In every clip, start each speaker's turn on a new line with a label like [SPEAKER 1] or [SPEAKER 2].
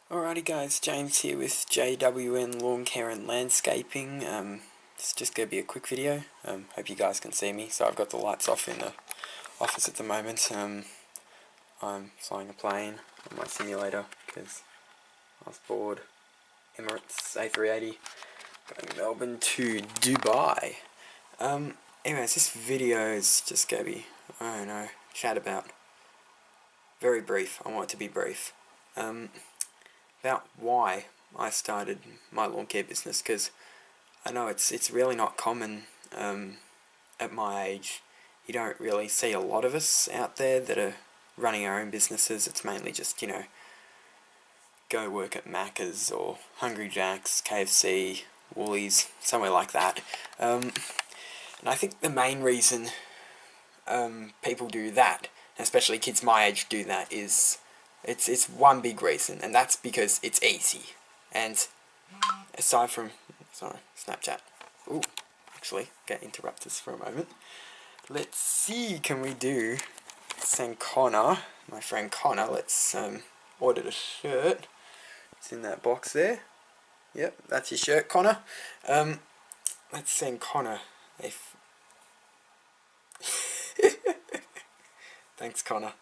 [SPEAKER 1] Alrighty guys, James here with JWN Lawn Care and Landscaping. It's just going to be a quick video. Hope you guys can see me. So I've got the lights off in the office at the moment. I'm flying a plane on my simulator because I was bored. Emirates A380 going Melbourne to Dubai. Anyways, this video is just going to be, I don't know, chat about. Very brief. I want it to be brief. About why I started my lawn care business, because I know it's really not common at my age. You don't really see a lot of us out there that are running our own businesses. It's mainly just, you know, go work at Macca's or Hungry Jack's, KFC, Woolies, somewhere like that. And I think the main reason people do that, especially kids my age do that, is it's one big reason, and that's because it's easy. And aside from, sorry, Snapchat. Ooh, actually, get interrupters for a moment. Let's see, can we do St. Connor, my friend Connor, let's order a shirt. It's in that box there. Yep, that's your shirt, Connor. Let's send Connor a thanks, Connor.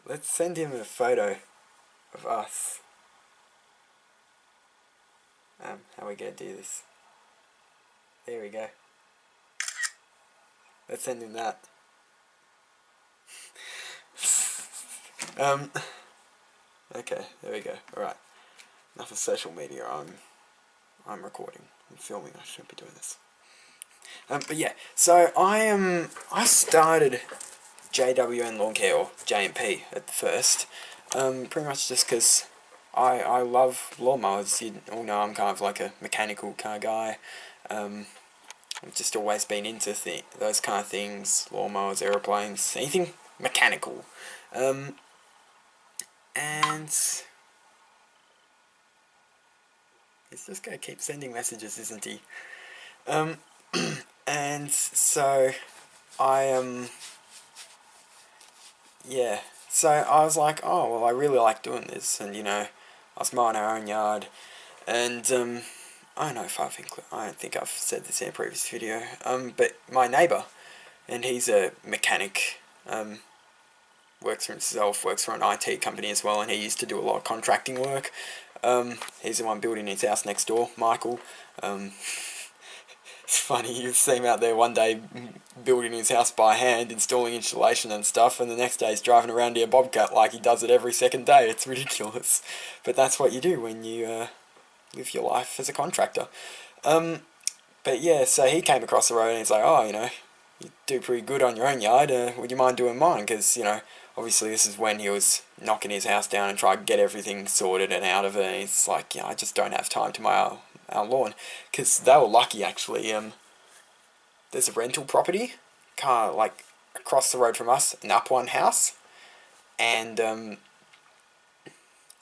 [SPEAKER 1] Let's send him a photo of us. How are we going to do this? There we go. Let's send him that. Okay, there we go. Alright. Enough of social media. I'm recording. I'm filming. I shouldn't be doing this. But yeah, so I started JWN Lawn Care, or JMP at the first, pretty much just because I love lawnmowers. You all know I'm kind of like a mechanical car guy. I've just always been into those kind of things, lawnmowers, aeroplanes, anything mechanical. And he's just going to keep sending messages, isn't he? And so yeah, so I was like, oh, well, I really like doing this, and, you know, I was mowing our own yard, and, I don't know if I don't think I've said this in a previous video, but my neighbour, and he's a mechanic, works for himself, works for an IT company as well, and he used to do a lot of contracting work. He's the one building his house next door, Michael. It's funny, you see him out there one day building his house by hand, installing insulation and stuff, and the next day he's driving around in a bobcat like he does it every second day. It's ridiculous. But that's what you do when you live your life as a contractor. But yeah, so he came across the road and he's like, oh, you know, you do pretty good on your own yard, would you mind doing mine? Because, you know, obviously this is when he was knocking his house down and trying to get everything sorted and out of it, and he's like, yeah, I just don't have time to mow our lawn. Because they were lucky, actually. There's a rental property like across the road from us, an up one house, and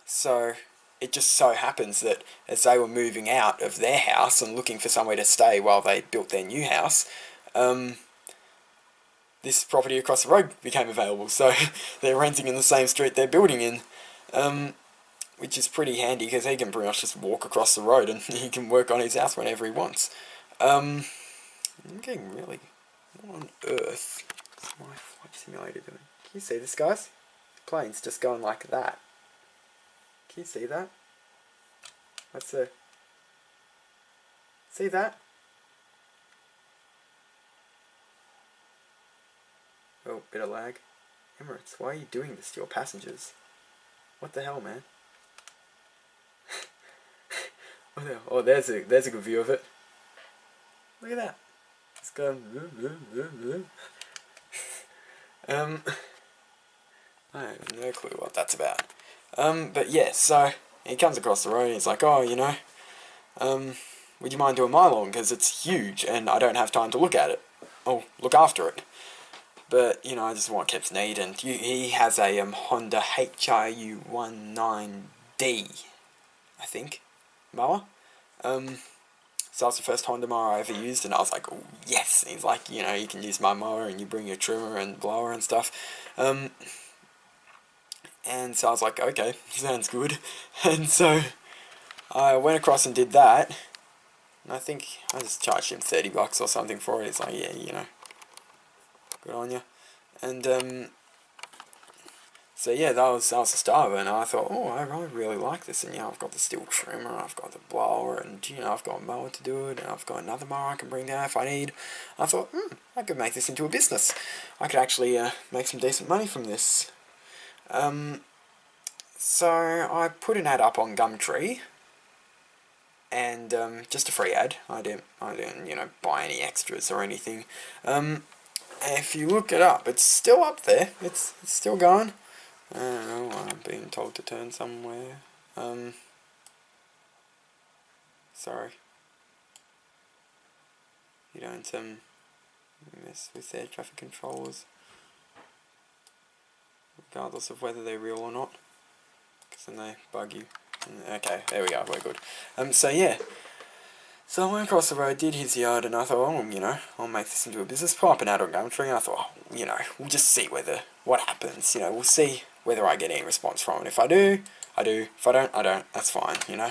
[SPEAKER 1] so it just so happens that as they were moving out of their house and looking for somewhere to stay while they built their new house, this property across the road became available, so they're renting in the same street they're building in, which is pretty handy because he can pretty much just walk across the road and he can work on his house whenever he wants. I'm getting really... what on earth is my flight simulator doing? Can you see this, guys? The plane's just going like that. Can you see that? That's a... see that? Oh, bit of lag. Emirates, why are you doing this to your passengers? What the hell, man? What the hell? Oh, there's a good view of it. Look at that. It's going. I have no clue what that's about. But yeah, so he comes across the road and he's like, oh, you know, would you mind doing my lawn? Because it's huge and I don't have time to look at it. Oh, look after it. But, you know, I just want it kept neat, and he has a Honda HRX217HYU, I think, mower. So that's the first Honda mower I ever used, and I was like, oh, yes! And he's like, you know, you can use my mower, and you bring your trimmer and blower and stuff. And so I was like, okay, sounds good. And so I went across and did that. And I think I just charged him $30 or something for it. It's like, yeah, you know, good on you. And so yeah, that was the start of it, and I thought, oh, I really like this, and you know, I've got the Stihl trimmer, I've got the blower, and you know, I've got a mower to do it, and I've got another mower I can bring down if I need. I thought, I could make this into a business. I could actually make some decent money from this. So I put an ad up on Gumtree, and just a free ad. I didn't, you know, buy any extras or anything. If you look it up, it's still up there. It's still going. I don't know, I'm being told to turn somewhere. Sorry. You don't mess with their traffic controllers, regardless of whether they're real or not, because then they bug you. Okay, there we go, we're good. So yeah. So I went across the road, did his yard, and I thought, oh, you know, I'll make this into a business. Put up an ad on Gumtree, and I thought, oh, you know, we'll just see what happens. You know, we'll see whether I get any response from it. If I do, I do. If I don't, I don't. That's fine, you know.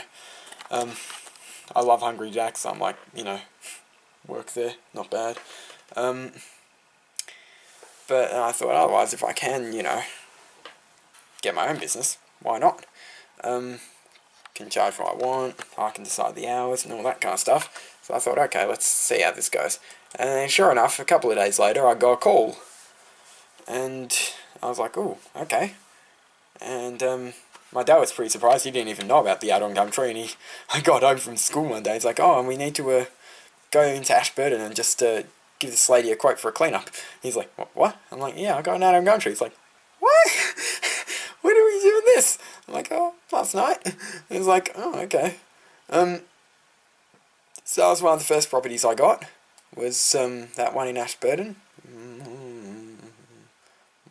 [SPEAKER 1] I love Hungry Jack's, so I'm like, you know, work there, not bad. But I thought, otherwise, if I can, you know, get my own business, why not? Can charge what I want, I can decide the hours and all that kind of stuff. So I thought, okay, let's see how this goes. And then sure enough, a couple of days later, I got a call. And I was like, oh, okay. And my dad was pretty surprised. He didn't even know about the ad on Gumtree. And I got home from school one day. He's like, oh, and we need to go into Ashburton and just give this lady a quote for a cleanup. He's like, what? I'm like, yeah, I got an ad on Gumtree. He's like, what? When are we doing this? I'm like, oh, last night. He's like, oh, okay. So that was one of the first properties I got, was that one in Ashburton.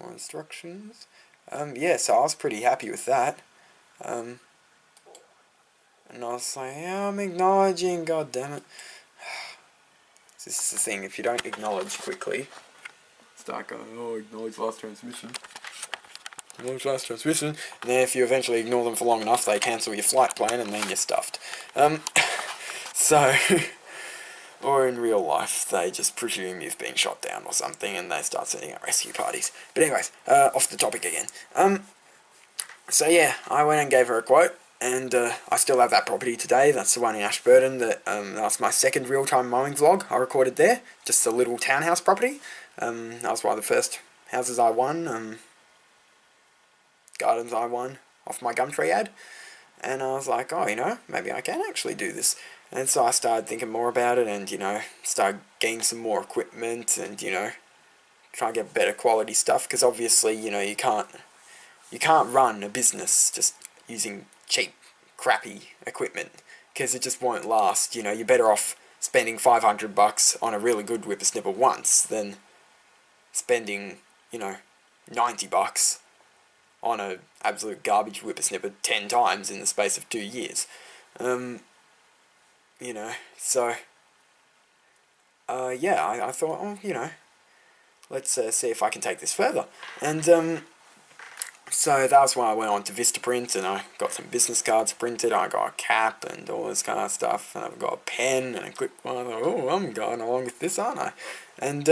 [SPEAKER 1] More instructions. Yeah, so I was pretty happy with that. And I was like, yeah, I'm acknowledging, god damn it. This is the thing, if you don't acknowledge quickly, start going, oh, acknowledge last transmission. Acknowledge last transmission. And then if you eventually ignore them for long enough, they cancel your flight plan and then you're stuffed. So, or in real life, they just presume you've been shot down or something and they start sending out rescue parties. But anyways, off the topic again. So yeah, I went and gave her a quote, and I still have that property today. That's the one in Ashburton. That was my second real-time mowing vlog I recorded there. Just a little townhouse property. That was one of the first houses I won. Gardens I won off my Gumtree ad. And I was like, oh, you know, maybe I can actually do this. And so I started thinking more about it, and, you know, started getting some more equipment, and, you know, try and get better quality stuff, because obviously, you know, you can't run a business just using cheap, crappy equipment, because it just won't last. You know, you're better off spending $500 on a really good whippersnipper once than spending, you know, $90 on a absolute garbage whippersnipper 10 times in the space of 2 years. You know, so yeah, I thought, oh, you know, let's see if I can take this further. And so that was when I went on to Vistaprint, and I got some business cards printed. I got a cap and all this kind of stuff, and I've got a pen and a clipboard. Oh, I'm going along with this, aren't I? And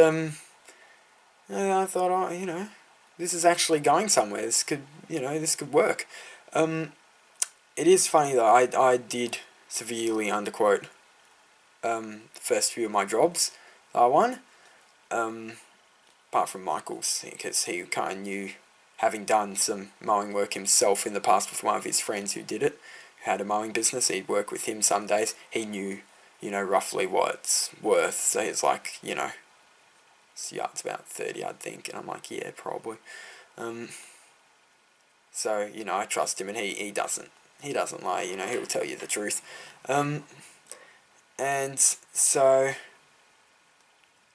[SPEAKER 1] I thought, oh, you know, this is actually going somewhere. This could, you know, this could work. It is funny though. I did severely underquote the first few of my jobs that I won. Apart from Michael's, because he kind of knew, having done some mowing work himself in the past with one of his friends who did it, who had a mowing business. He'd work with him some days. He knew, you know, roughly what it's worth. So he's like, you know, this yard's about 30, I'd think. And I'm like, yeah, probably. So, you know, I trust him, and he doesn't lie. You know, he'll tell you the truth. And so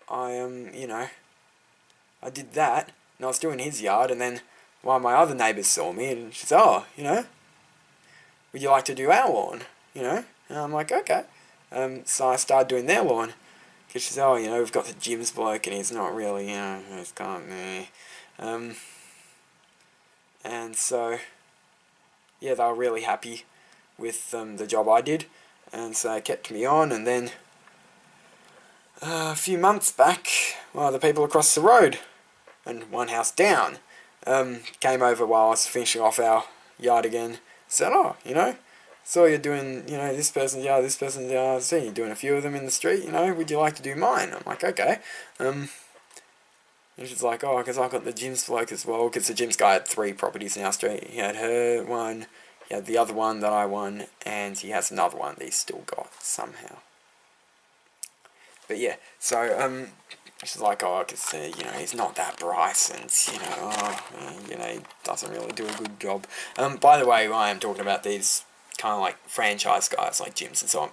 [SPEAKER 1] I you know, I did that, and I was doing his yard, and then one of my other neighbours saw me, and she said, oh, you know, would you like to do our lawn, you know? And I'm like, okay. So I started doing their lawn, because she said, oh, you know, we've got the Jim's bloke, and he's not really, you know, he's kind of meh. and so yeah, they were really happy with the job I did, and so they kept me on. And then a few months back, well, the people across the road and one house down came over while I was finishing off our yard again. Said, oh, saw you're doing, this person's yard, I see you're doing a few of them in the street, would you like to do mine? I'm like, okay. And she's like, oh, because I've got the Jim's bloke as well, because the Jim's guy had 3 properties in our street. He had her one, he had the other one that I won, and he has another one that he's still got somehow. But yeah, so she's like, oh, because he's not that bright, and he doesn't really do a good job. By the way, I am talking about these kind of like franchise guys like gyms and so on.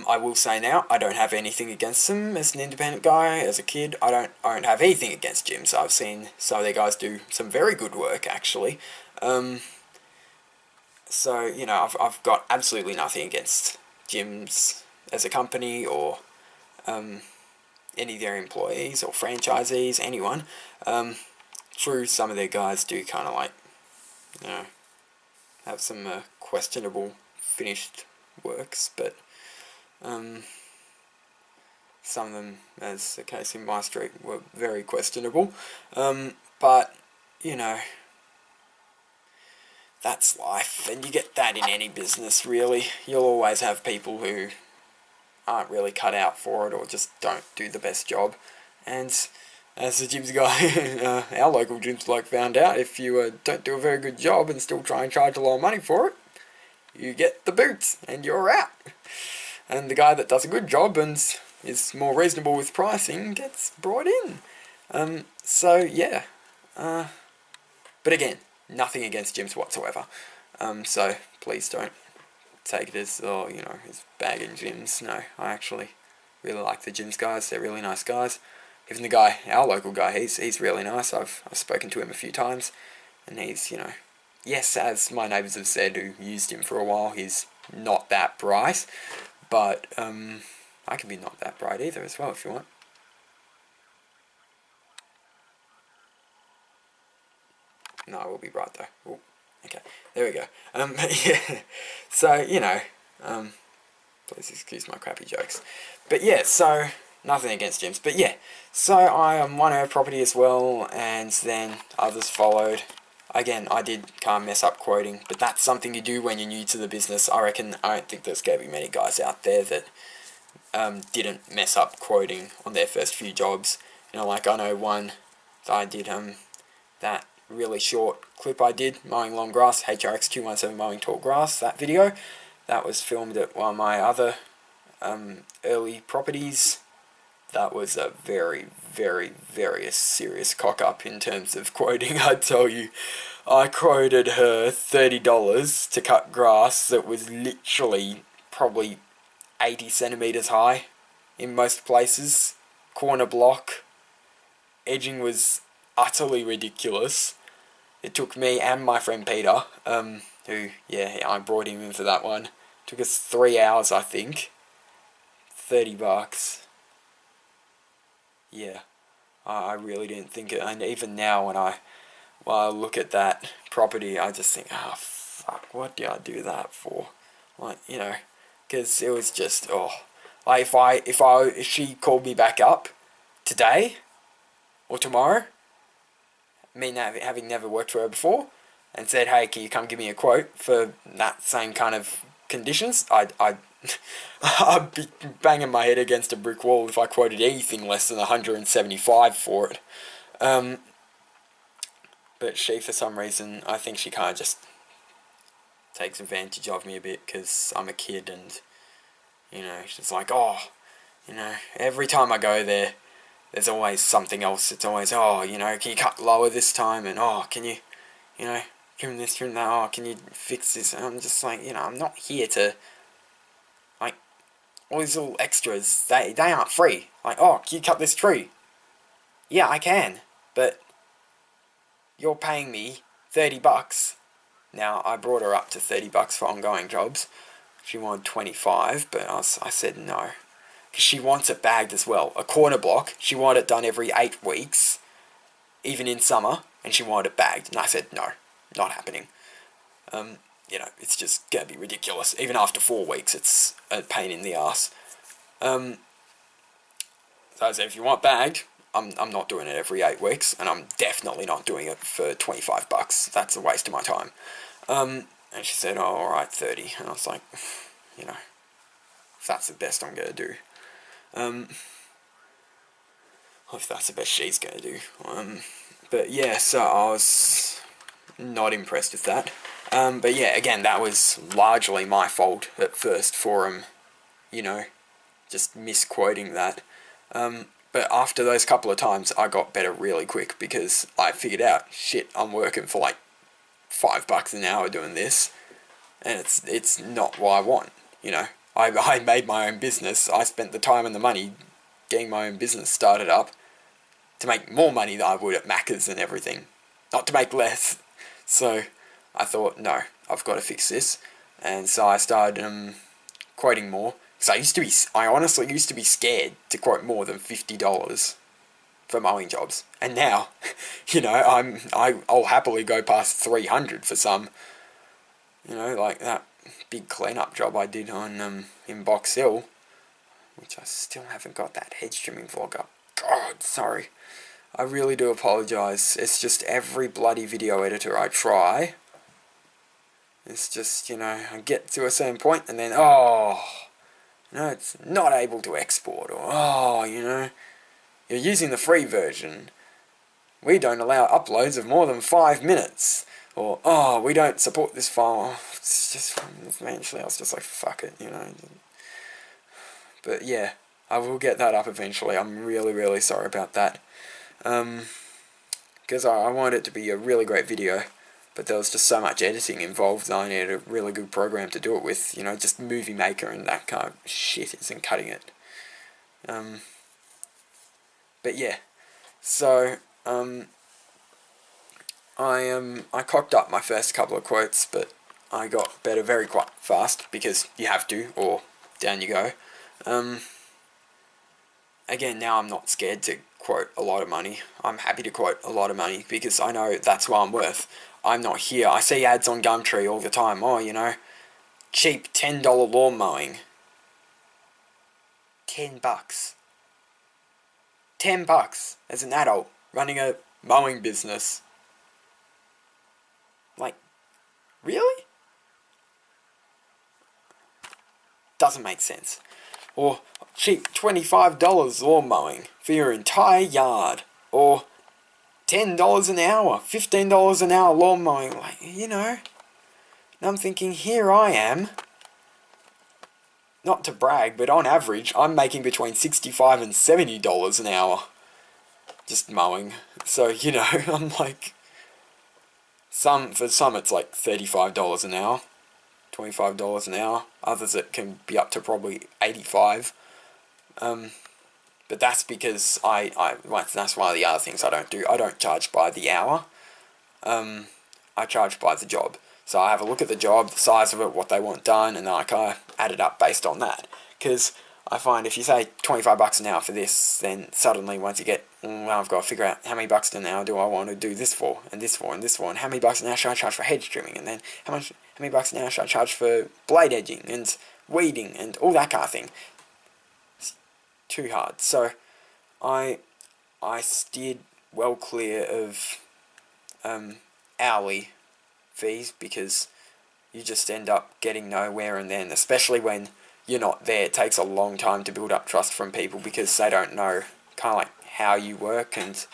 [SPEAKER 1] I will say now, I don't have anything against them as an independent guy. As a kid, I don't have anything against gyms. I've seen some of their guys do some very good work, actually. So, I've got absolutely nothing against gyms as a company, or any of their employees or franchisees, anyone. True, some of their guys do kind of like, have some questionable finished works, but some of them, as the case in my street, were very questionable. But, that's life, and you get that in any business, really. You'll always have people who aren't really cut out for it, or just don't do the best job. And as the gyms guy, our local gyms bloke found out, if you don't do a very good job and still try and charge a lot of money for it, you get the boot, and you're out. And the guy that does a good job and is more reasonable with pricing gets brought in. So yeah, but again, nothing against gyms whatsoever. So please don't take it as, oh, he's bagging gyms. No, I actually really like the gyms guys. They're really nice guys. Even the guy, our local guy, he's really nice. I've spoken to him a few times, and he's, yes, as my neighbours have said who used him for a while, he's not that bright, but I can be not that bright either as well if you want. No, I will be bright though. Ooh, okay, there we go. Yeah, so, please excuse my crappy jokes. But yeah, so, nothing against gyms, but yeah, so I won her property as well, and then others followed. Again, I did kind of mess up quoting, but that's something you do when you're new to the business. I don't think there's going to be many guys out there that didn't mess up quoting on their first few jobs. Like I know one that I did, that really short clip I did, mowing long grass, HRX217 mowing tall grass, that video, that was filmed at one of my other early properties. That was a very, very, very serious cock-up in terms of quoting, I tell you. I quoted her $30 to cut grass that was literally probably 80 centimeters high in most places. Corner block. Edging was utterly ridiculous. It took me and my friend Peter, who, yeah, I brought him in for that one. It took us 3 hours, I think. $30. Yeah, I really didn't think it, and even now when I look at that property, I just think, oh fuck, what did I do that for? Like, because it was just, oh, like if she called me back up today or tomorrow, me having never worked for her before, and said, hey, can you come give me a quote for that same kind of conditions, I'd be banging my head against a brick wall if I quoted anything less than 175 for it. But she, for some reason, I think she kind of just takes advantage of me a bit because I'm a kid, and she's like, oh, every time I go there, there's always something else. It's always, oh, can you cut lower this time, and oh, can you, trim this, trim that, oh, can you fix this? And I'm just like, I'm not here to, like, all these little extras, they aren't free. Like, oh, can you cut this tree? Yeah, I can, but you're paying me $30. Now, I brought her up to $30 for ongoing jobs. She wanted 25, but I said no. Because she wants it bagged as well. A corner block, she wanted it done every 8 weeks, even in summer. and she wanted it bagged, and I said, no, not happening. You know, it's just going to be ridiculous. Even after 4 weeks, it's a pain in the ass. So I said, if you want bagged, I'm not doing it every 8 weeks, and I'm definitely not doing it for 25 bucks. That's a waste of my time. And she said, oh, alright, 30. And I was like, you know, if that's the best I'm going to do. If that's the best she's going to do. But yeah, so I was not impressed with that. But yeah, again, that was largely my fault at first for you know, just misquoting that. But after those couple of times, I got better really quick because I figured out, shit, I'm working for like $5 an hour doing this, and it's not what I want, you know. I made my own business. I spent the time and the money getting my own business started up to make more money than I would at Macca's and everything, not to make less. So I thought, no, I've got to fix this, and so I started quoting more. Because I honestly used to be scared to quote more than $50 for mowing jobs, and now, you know, I'll happily go past 300 for some. You know, like that big cleanup job I did on in Box Hill, which I still haven't got that hedge trimming vlog up. God, sorry. I really do apologise. It's just every bloody video editor I try, it's just, you know, I get to a certain point and then, oh, no, it's not able to export, or, oh, you know, you're using the free version. We don't allow uploads of more than 5 minutes. Or, oh, we don't support this file. It's just, eventually I was just like, fuck it, you know. But yeah, I will get that up eventually. I'm really, really sorry about that. Because I wanted it to be a really great video, but there was just so much editing involved. I needed a really good program to do it with, you know, just Movie Maker and that kind of shit isn't cutting it. But yeah, so I cocked up my first couple of quotes, but I got better very quite fast because you have to, or down you go. Again, now I'm not scared to quote a lot of money. I'm happy to quote a lot of money because I know that's what I'm worth. I'm not here. I see ads on Gumtree all the time. Oh, you know, cheap $10 lawn mowing. $10. $10 as an adult running a mowing business. Like, really? Doesn't make sense. Or cheap $25 lawn mowing for your entire yard. Or $10 an hour, $15 an hour lawn mowing. Like, you know. And I'm thinking, here I am. Not to brag, but on average, I'm making between $65 and $70 an hour. Just mowing. So, you know, I'm like... For some it's like $35 an hour. $25 an hour. Others it can be up to probably $85. But that's because that's one of the other things I don't do. I don't charge by the hour. I charge by the job. So I have a look at the job, the size of it, what they want done, and then I kind of add it up based on that. Because I find if you say $25 an hour for this, then suddenly once you get, well, I've got to figure out how many bucks an hour do I want to do this for, and this for, and this for, and how many bucks an hour should I charge for hedge trimming, and then how many bucks an hour should I charge for blade edging, and weeding, and all that kind of thing. It's too hard. So I steered well clear of hourly fees because you just end up getting nowhere, and then especially when you're not there, it takes a long time to build up trust from people because they don't know kind of like how you work and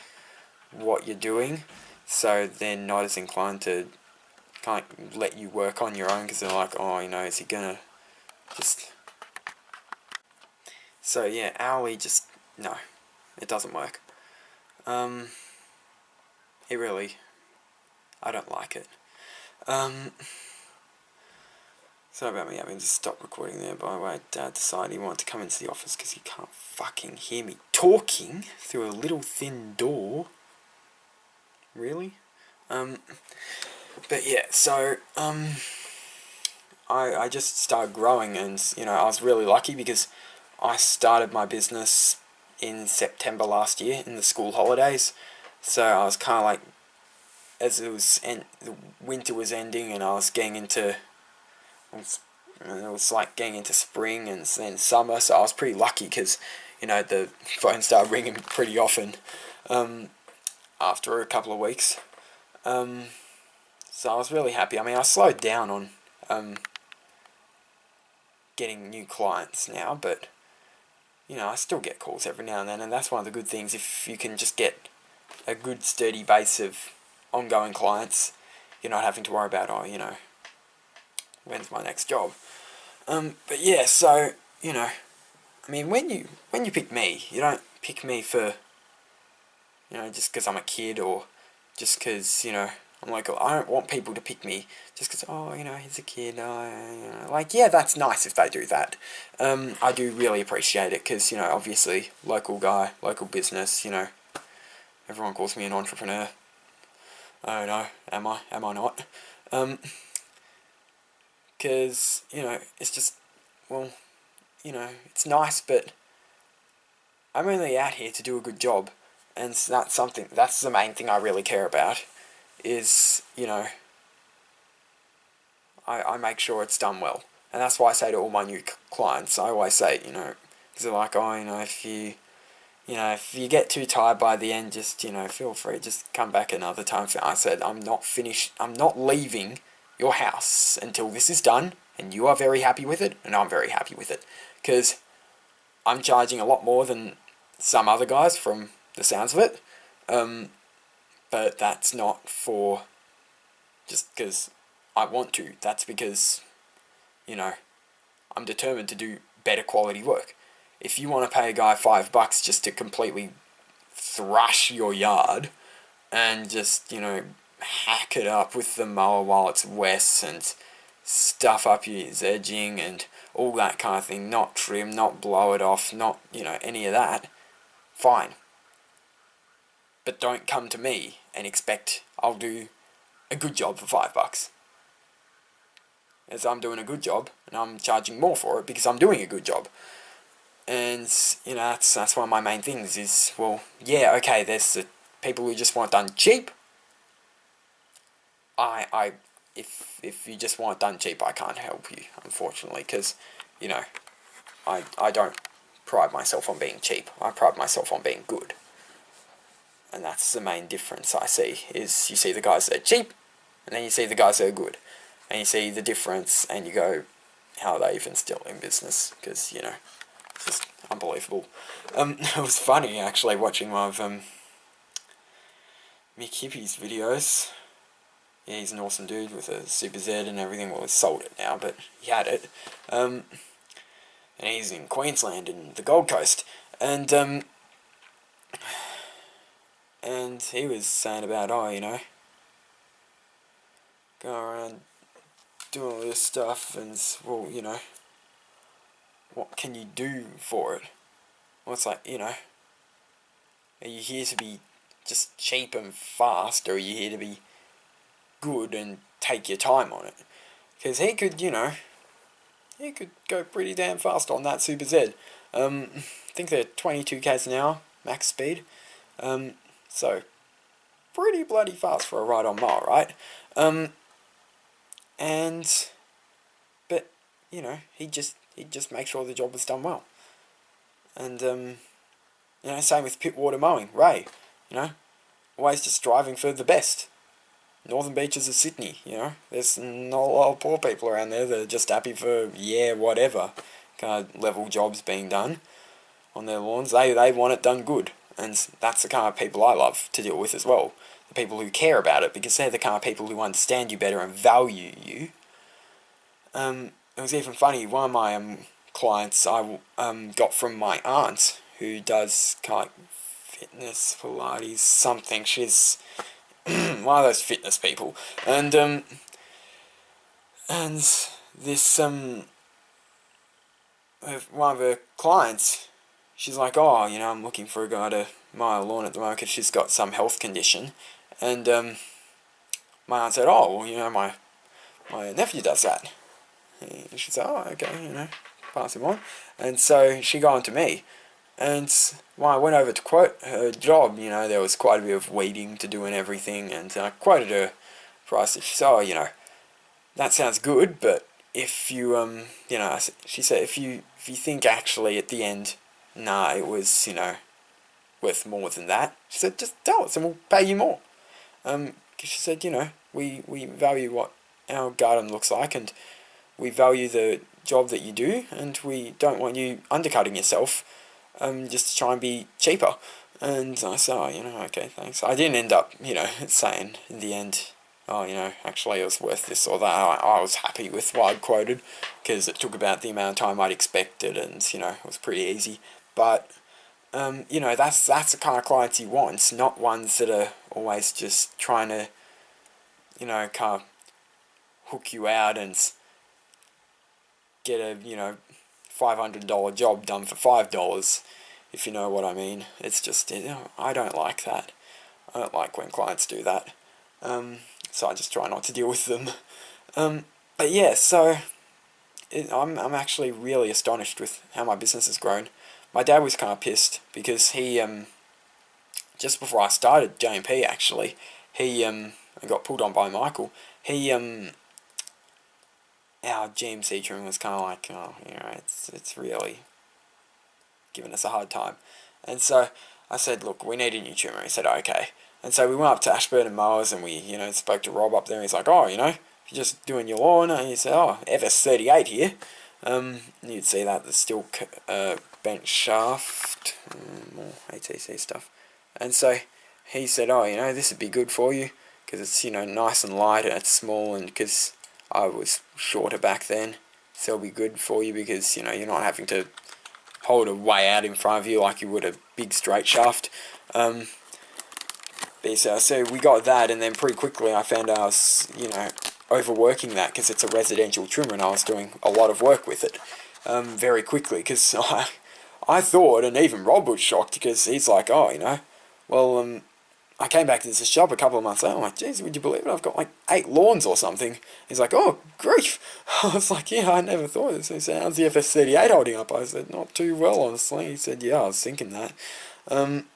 [SPEAKER 1] what you're doing, so they're not as inclined to kind of let you work on your own because they're like, oh, you know, is he gonna just... So yeah, hourly just, no, it doesn't work. It really, I don't like it. Sorry about me having to stop recording there, by the way. Dad decided he wanted to come into the office because he can't fucking hear me talking through a little thin door. Really? But yeah, so, I just started growing, and, you know, I was really lucky because I started my business in September last year, in the school holidays, so I was kind of like as the winter was ending and I was getting into, it was like getting into spring and then summer, so I was pretty lucky because, you know, the phone started ringing pretty often after a couple of weeks. So I was really happy. I mean, I slowed down on getting new clients now, but, you know, I still get calls every now and then, and that's one of the good things. If you can just get a good sturdy base of ongoing clients, you're not having to worry about, oh, you know, when's my next job. But yeah, so, you know, I mean, when you pick me, you don't pick me for, you know, just because I'm a kid, or just because, you know, I'm like, I don't want people to pick me just because, oh, you know, he's a kid. You know, like, yeah, that's nice if they do that. I do really appreciate it because, you know, obviously, local guy, local business, you know, everyone calls me an entrepreneur. I don't know, am I not? Because, you know, it's just, well, you know, it's nice, but I'm only out here to do a good job, and that's the main thing I really care about, is, you know, I make sure it's done well. And that's why I say to all my new clients, I always say, you know, because they're like, oh, you know, if you get too tired by the end, just, you know, feel free, just come back another time. I said, I'm not leaving your house until this is done, and you are very happy with it, and I'm very happy with it. Because I'm charging a lot more than some other guys from the sounds of it. But that's not for just because I want to. That's because, you know, I'm determined to do better quality work. If you want to pay a guy $5 just to completely thrash your yard and just, you know, hack it up with the mower while it's wet and stuff up his edging and all that kind of thing, not trim, not blow it off, not, you know, any of that, fine. But don't come to me and expect I'll do a good job for $5. As I'm doing a good job, and I'm charging more for it because I'm doing a good job. And, you know, that's one of my main things is, well, yeah, okay, there's the people who just want it done cheap. If you just want it done cheap, I can't help you, unfortunately, because, you know, I don't pride myself on being cheap. I pride myself on being good. And that's the main difference I see, is you see the guys that are cheap, and then you see the guys that are good. And you see the difference, and you go, how are they even still in business? Because, you know, it's just unbelievable. It was funny, actually, watching one of Mick Hippie's videos. Yeah, he's an awesome dude with a Super Z and everything. Well, he's sold it now, but he had it. And he's in Queensland, in the Gold Coast. And he was saying about, oh, you know, go around doing all this stuff, and, well, you know, what can you do for it? Well, it's like, you know, are you here to be just cheap and fast, or are you here to be good and take your time on it? Because he could, you know, he could go pretty damn fast on that Super Z. I think they're 22 k's an hour, max speed. So, pretty bloody fast for a ride-on mower, right? But, you know, he'd just make sure the job was done well. And, you know, same with pit water mowing. Ray, you know, always just striving for the best. Northern beaches of Sydney, you know, there's not a lot of poor people around there that are just happy for, yeah, whatever kind of level jobs being done on their lawns. They want it done good, and that's the kind of people I love to deal with as well. The people who care about it, because they're the kind of people who understand you better and value you. It was even funny, one of my clients I got from my aunt, who does kind of fitness, Pilates, something. She's one of those fitness people, and this one of her clients, she's like, oh, you know, I'm looking for a guy to mow a lawn at the moment because she's got some health condition, and my aunt said, oh, well, you know, my nephew does that. And she said, oh, okay, you know, pass him on. And so she got on to me, And when I went over to quote her job, you know, there was quite a bit of weeding to do and everything, and I quoted her price. She said, oh, you know, that sounds good, but if you, you know, she said, if you think actually at the end, nah, it was, you know, worth more than that, she said, just tell us and we'll pay you more. 'Cause she said, you know, we value what our garden looks like, and we value the job that you do, and we don't want you undercutting yourself just to try and be cheaper. And I said, oh, you know, okay, thanks. I didn't end up, you know, saying in the end, oh, you know, actually it was worth this or that. I was happy with what I'd quoted, because it took about the amount of time I'd expected, and, you know, it was pretty easy. But, you know, that's the kind of clients he wants, not ones that are always just trying to, you know, kind of hook you out and get a, you know, $500 job done for $5, if you know what I mean. It's just, you know, I don't like that. I don't like when clients do that. So I just try not to deal with them. But yeah, so I'm actually really astonished with how my business has grown. My dad was kind of pissed because he, just before I started JMP actually, he got pulled on by Michael. He our GMC trim was kind of like, oh, you know, it's really giving us a hard time. And so I said, look, we need a new trimmer. He said, okay. And so we went up to Ashburton Mowers and we, you know, spoke to Rob up there. He's like, oh, you know, if you're just doing your lawn, and he said, oh, FS38 here. You'd see that, the Stihl bench shaft, more ATC stuff. And so he said, oh, you know, this would be good for you, because it's, you know, nice and light and it's small, and because I was shorter back then, so it'll be good for you because, you know, you're not having to hold it way out in front of you like you would a big straight shaft. So we got that, and then pretty quickly I found I was, you know, overworking that because it's a residential trimmer and I was doing a lot of work with it very quickly, because I thought, and even Rob was shocked, because he's like, oh, you know, well, I came back to this shop a couple of months later. I'm like, geez, would you believe it? I've got like 8 lawns or something. He's like, oh, grief. I was like, yeah, I never thought of this. He said, how's the FS38 holding up? I said, not too well, honestly. He said, yeah, I was thinking that. And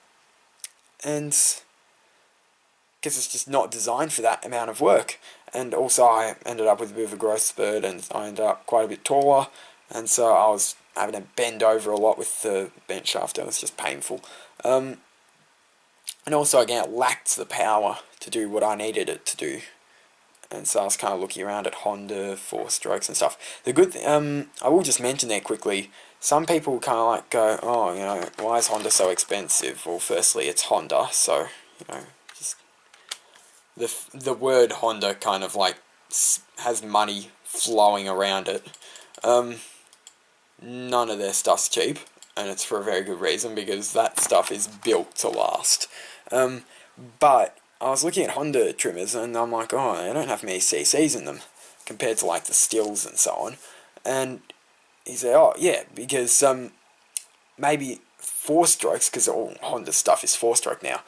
[SPEAKER 1] because it's just not designed for that amount of work. And also I ended up with a bit of a growth spurt, and I ended up quite a bit taller. And so I was having to bend over a lot with the bench shaft. It was just painful. And also, again, it lacked the power to do what I needed it to do. And so I was kind of looking around at Honda 4-strokes and stuff. The good thing, I will just mention there quickly, some people kind of like go, oh, you know, why is Honda so expensive? Well, firstly, it's Honda, so, you know, just the word Honda kind of like has money flowing around it. None of their stuff's cheap, and it's for a very good reason, because that stuff is built to last. But I was looking at Honda trimmers, and I'm like, oh, they don't have many CCs in them, compared to like the Stihls and so on. And he said, oh, yeah, because maybe 4-strokes, because all Honda stuff is 4-stroke now.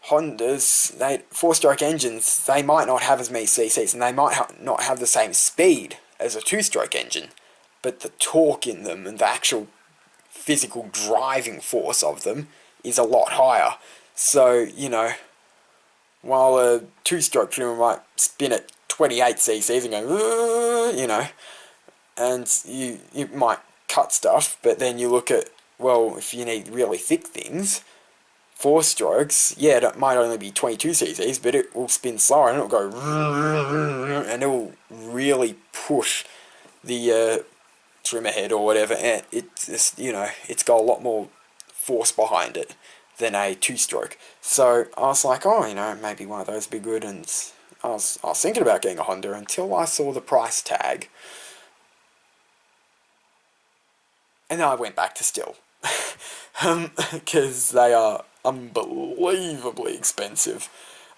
[SPEAKER 1] Hondas, 4-stroke engines, they might not have as many CCs, and they might not have the same speed as a 2-stroke engine, but the torque in them and the actual physical driving force of them is a lot higher. So, you know, while a 2-stroke trimmer might spin at 28 cc's and go, you know, and you might cut stuff, but then you look at, well, if you need really thick things, 4-strokes, yeah, it might only be 22 cc's, but it will spin slower, and it'll go, and it will really push the trimmer head or whatever, and it's, you know, it's got a lot more force behind it than a 2-stroke. So I was like, oh, you know, maybe one of those would be good, and I was thinking about getting a Honda until I saw the price tag, and then I went back to Stihl, because they are unbelievably expensive.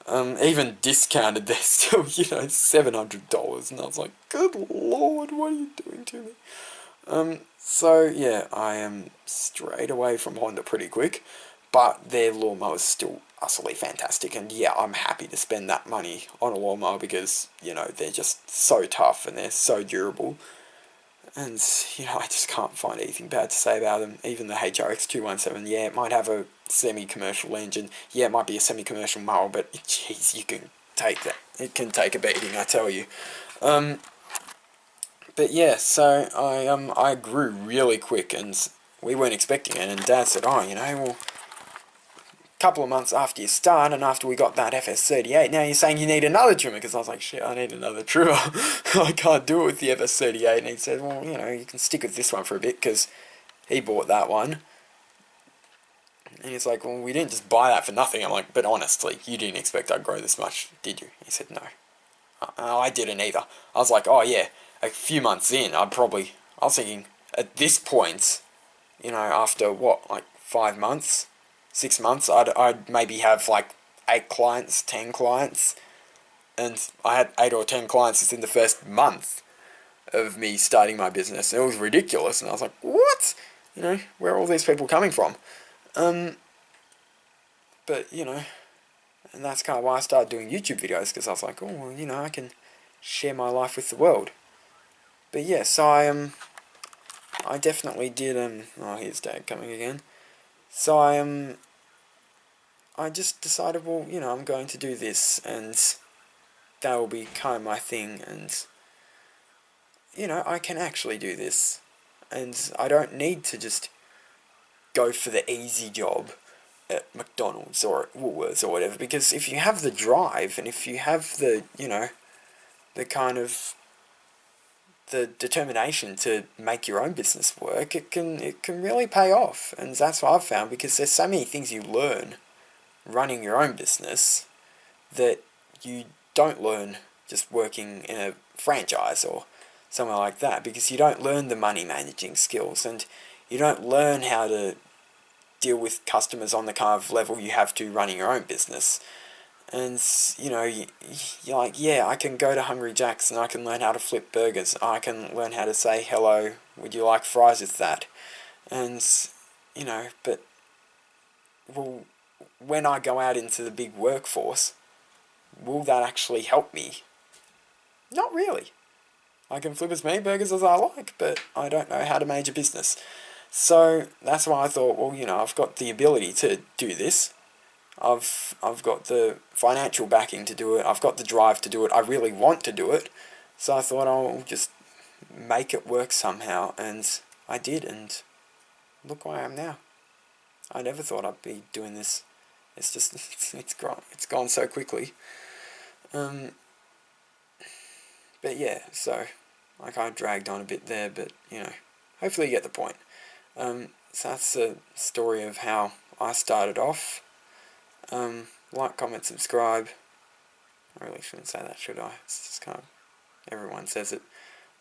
[SPEAKER 1] Even discounted, they're still, you know, $700, and I was like, good lord, what are you doing to me? So yeah, I am straight away from Honda pretty quick, but their lawnmower is still utterly fantastic, and yeah, I'm happy to spend that money on a lawnmower, because, you know, they're just so tough and they're so durable. And, you know, I just can't find anything bad to say about them. Even the HRX217, yeah, it might have a semi-commercial engine. Yeah, it might be a semi-commercial mower, but, jeez, you can take that. It can take a beating, I tell you. But yeah, so I grew really quick, and we weren't expecting it, and Dad said, oh, you know, well, couple of months after you start, and after we got that FS38, now you're saying you need another trimmer, because I was like, shit, I need another trimmer. I can't do it with the FS38, and he said, well, you know, you can stick with this one for a bit, because he bought that one. And he's like, well, we didn't just buy that for nothing. I'm like, but honestly, you didn't expect I'd grow this much, did you? He said, no. I didn't either. I was like, oh yeah, a few months in, I was thinking, at this point, you know, after what, like 5 months, 6 months, I'd maybe have like 8 clients, 10 clients, and I had 8 or 10 clients within the first month of me starting my business. It was ridiculous, and I was like, what? You know, where are all these people coming from? But, you know, and that's kind of why I started doing YouTube videos, because I was like, oh, well, you know, I can share my life with the world. But yeah, so I definitely did, oh, here's Dad coming again. So I just decided, well, you know, I'm going to do this, and that will be kind of my thing, and, you know, I can actually do this, and I don't need to just go for the easy job at McDonald's or at Woolworths or whatever, because if you have the drive, and if you have the, you know, the kind of the determination to make your own business work, it can really pay off. And that's what I've found, because there's so many things you learn running your own business that you don't learn just working in a franchise or somewhere like that, because you don't learn the money managing skills, and you don't learn how to deal with customers on the kind of level you have to running your own business. And, you know, you're like, yeah, I can go to Hungry Jack's and I can learn how to flip burgers. I can learn how to say, hello, would you like fries with that? And, you know, but, well, when I go out into the big workforce, will that actually help me? Not really. I can flip as many burgers as I like, but I don't know how to manage a business. So that's why I thought, well, you know, I've got the ability to do this. I've got the financial backing to do it. I've got the drive to do it. I really want to do it. So I thought I'll just make it work somehow, and I did, and look where I am now. I never thought I'd be doing this. It's just, it's gone so quickly. But yeah, so I kind of dragged on a bit there, but, you know, hopefully you get the point. So that's the story of how I started off. Like, comment, subscribe. I really shouldn't say that, should I? It's just kind of, everyone says it.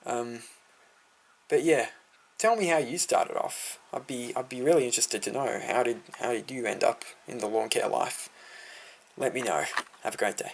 [SPEAKER 1] But yeah, tell me how you started off. I'd be really interested to know, how did you end up in the lawn care life? Let me know. Have a great day.